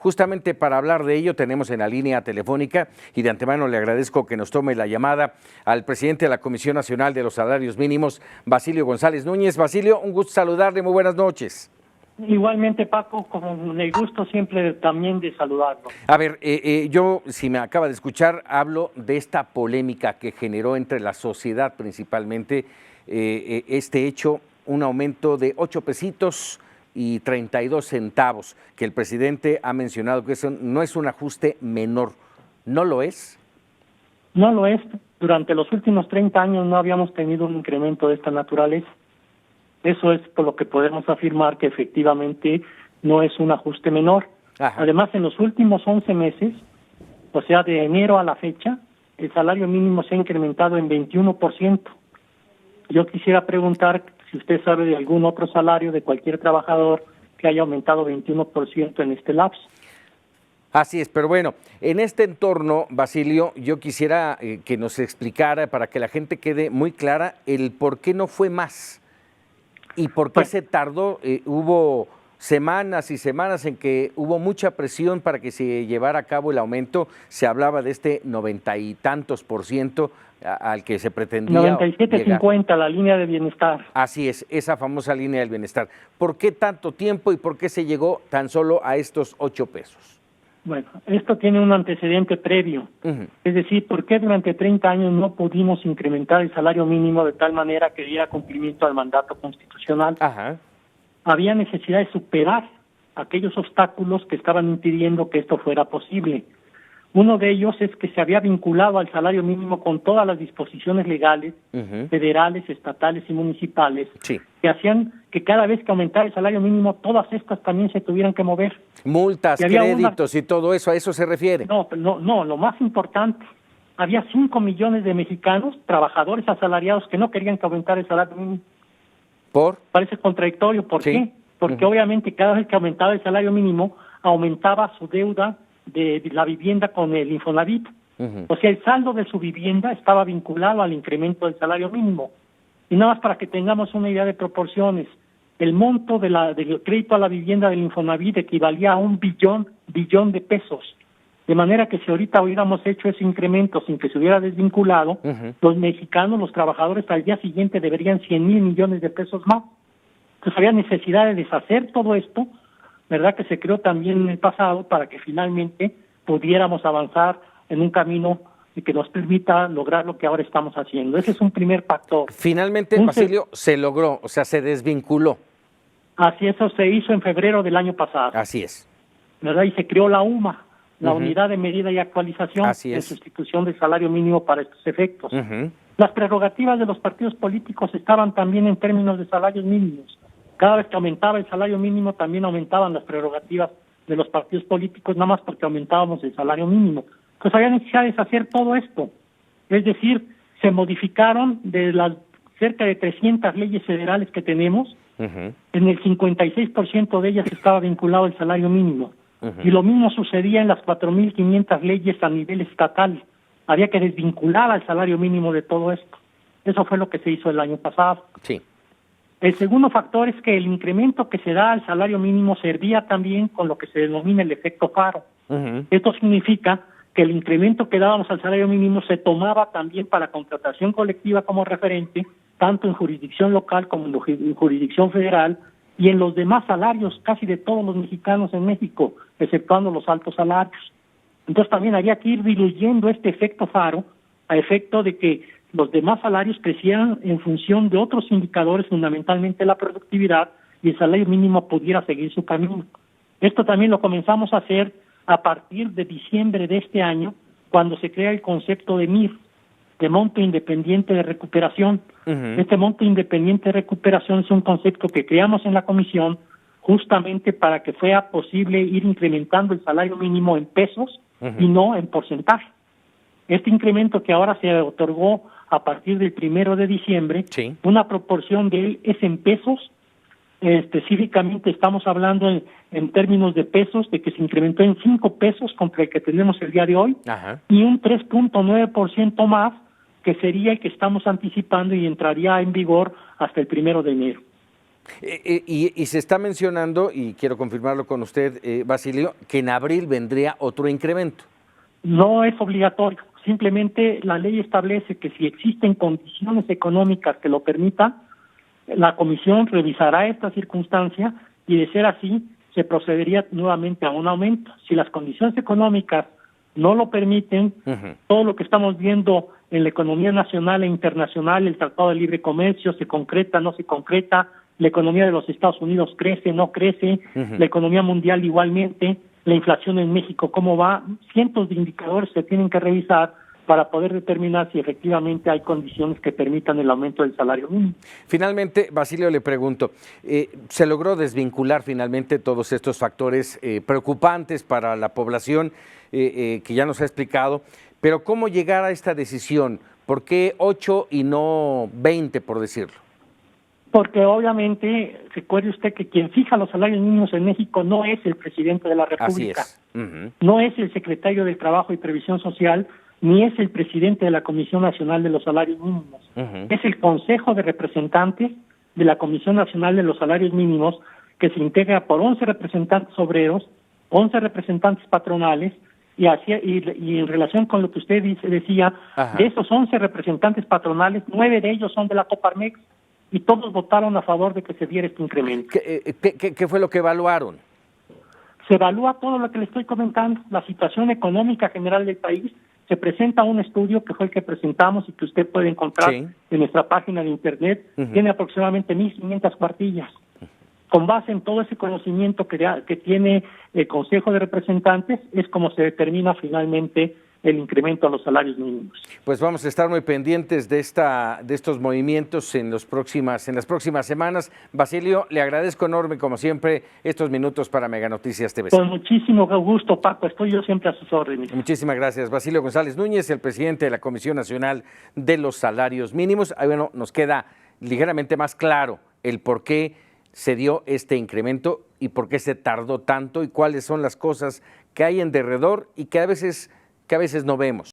Justamente para hablar de ello tenemos en la línea telefónica, y de antemano le agradezco que nos tome la llamada, al presidente de la Comisión Nacional de los Salarios Mínimos, Basilio González Núñez. Basilio, un gusto saludarle, muy buenas noches. Igualmente, Paco, con el gusto siempre también de saludarlo. A ver, yo, si me acaba de escuchar, hablo de esta polémica que generó entre la sociedad principalmente este hecho, un aumento de 8 pesitos y 32 centavos, que el presidente ha mencionado que eso no es un ajuste menor. ¿No lo es? No lo es. Durante los últimos 30 años no habíamos tenido un incremento de esta naturaleza. Eso es por lo que podemos afirmar que efectivamente no es un ajuste menor. Ajá. Además, en los últimos 11 meses, o sea, de enero a la fecha, el salario mínimo se ha incrementado en 21%. Yo quisiera preguntar si usted sabe de algún otro salario de cualquier trabajador que haya aumentado 21% en este lapso. Así es, pero bueno, en este entorno, Basilio, yo quisiera que nos explicara, para que la gente quede muy clara, el por qué no fue más y por qué se tardó. Hubo semanas y semanas en que hubo mucha presión para que se llevara a cabo el aumento. Se hablaba de este 90 y tantos % al que se pretendía 97.50, la línea de bienestar. Así es, esa famosa línea del bienestar. ¿Por qué tanto tiempo y por qué se llegó tan solo a estos 8 pesos? Bueno, esto tiene un antecedente previo. Es decir, ¿por qué durante 30 años no pudimos incrementar el salario mínimo de tal manera que diera cumplimiento al mandato constitucional? Ajá. Había necesidad de superar aquellos obstáculos que estaban impidiendo que esto fuera posible. Uno de ellos es que se había vinculado al salario mínimo con todas las disposiciones legales, federales, estatales y municipales, que hacían que cada vez que aumentara el salario mínimo, todas estas también se tuvieran que mover. Multas, créditos y todo eso, ¿a eso se refiere? No, lo más importante, había 5 millones de mexicanos, trabajadores asalariados, que no querían que aumentara el salario mínimo. ¿Por? Parece contradictorio. ¿Por qué? Porque obviamente cada vez que aumentaba el salario mínimo, aumentaba su deuda de la vivienda con el Infonavit. O sea, el saldo de su vivienda estaba vinculado al incremento del salario mínimo. Y nada más para que tengamos una idea de proporciones, el monto del crédito a la vivienda del Infonavit equivalía a 1 billón de pesos. De manera que si ahorita hubiéramos hecho ese incremento sin que se hubiera desvinculado, los mexicanos, los trabajadores, al día siguiente deberían 100,000 millones de pesos más. Entonces había necesidad de deshacer todo esto, ¿verdad?, que se creó también en el pasado, para que finalmente pudiéramos avanzar en un camino que nos permita lograr lo que ahora estamos haciendo. Ese es un primer factor. Finalmente, Basilio, se logró, o sea, se desvinculó. Así, eso se hizo en febrero del año pasado. Así es. ¿Verdad? Y se creó la UMA, la Unidad de Medida y Actualización, en sustitución del salario mínimo para estos efectos. Las prerrogativas de los partidos políticos estaban también en términos de salarios mínimos. Cada vez que aumentaba el salario mínimo, también aumentaban las prerrogativas de los partidos políticos, nada más porque aumentábamos el salario mínimo. Pues había necesidad de deshacer todo esto. Es decir, se modificaron de las cerca de 300 leyes federales que tenemos, en el 56% de ellas estaba vinculado el salario mínimo. Y lo mismo sucedía en las 4.500 leyes a nivel estatal. Había que desvincular al salario mínimo de todo esto. Eso fue lo que se hizo el año pasado. Sí. El segundo factor es que el incremento que se da al salario mínimo servía también con lo que se denomina el efecto faro. Esto significa que el incremento que dábamos al salario mínimo se tomaba también para contratación colectiva como referente, tanto en jurisdicción local como en jurisdicción federal, y en los demás salarios casi de todos los mexicanos en México, exceptuando los altos salarios. Entonces también había que ir diluyendo este efecto faro a efecto de que los demás salarios crecieran en función de otros indicadores, fundamentalmente la productividad, y el salario mínimo pudiera seguir su camino. Esto también lo comenzamos a hacer a partir de diciembre de este año, cuando se crea el concepto de MIR, de Monto Independiente de Recuperación. Este Monto Independiente de Recuperación es un concepto que creamos en la comisión justamente para que fuera posible ir incrementando el salario mínimo en pesos y no en porcentaje. Este incremento que ahora se otorgó a partir del 1 de diciembre, una proporción de él es en pesos. Específicamente estamos hablando en términos de pesos, de que se incrementó en 5 pesos contra el que tenemos el día de hoy, y un 3.9% más, que sería el que estamos anticipando y entraría en vigor hasta el 1 de enero. Y se está mencionando, y quiero confirmarlo con usted, Basilio, que en abril vendría otro incremento. No es obligatorio, simplemente la ley establece que si existen condiciones económicas que lo permitan, la comisión revisará esta circunstancia y de ser así, se procedería nuevamente a un aumento. Si las condiciones económicas no lo permiten, todo lo que estamos viendo en la economía nacional e internacional, el Tratado de Libre Comercio, se concreta, no se concreta, la economía de los Estados Unidos crece, no crece, la economía mundial igualmente, la inflación en México, cómo va, cientos de indicadores se tienen que revisar para poder determinar si efectivamente hay condiciones que permitan el aumento del salario mínimo. Finalmente, Basilio, le pregunto, ¿se logró desvincular finalmente todos estos factores preocupantes para la población que ya nos ha explicado? Pero ¿cómo llegar a esta decisión? ¿Por qué 8 y no 20, por decirlo? Porque obviamente, recuerde usted que quien fija los salarios mínimos en México no es el presidente de la República, Así es. No es el secretario de Trabajo y Previsión Social, ni es el presidente de la Comisión Nacional de los Salarios Mínimos. Es el Consejo de Representantes de la Comisión Nacional de los Salarios Mínimos, que se integra por 11 representantes obreros, 11 representantes patronales, y en relación con lo que usted decía, de esos 11 representantes patronales, 9 de ellos son de la Coparmex, y todos votaron a favor de que se diera este incremento. ¿Qué fue lo que evaluaron? Se evalúa todo lo que le estoy comentando, la situación económica general del país. Se presenta un estudio que fue el que presentamos y que usted puede encontrar en nuestra página de internet. Tiene aproximadamente 1.500 cuartillas. Con base en todo ese conocimiento que tiene el Consejo de Representantes, es como se determina finalmente el incremento a los salarios mínimos. Pues vamos a estar muy pendientes de estos movimientos en las próximas semanas. Basilio, le agradezco enorme, como siempre, estos minutos para Mega Noticias TV. Con muchísimo gusto, Paco, estoy yo siempre a sus órdenes. Muchísimas gracias. Basilio González Núñez, el presidente de la Comisión Nacional de los Salarios Mínimos. Bueno, nos queda ligeramente más claro el por qué se dio este incremento y por qué se tardó tanto y cuáles son las cosas que hay en derredor y que a veces no vemos.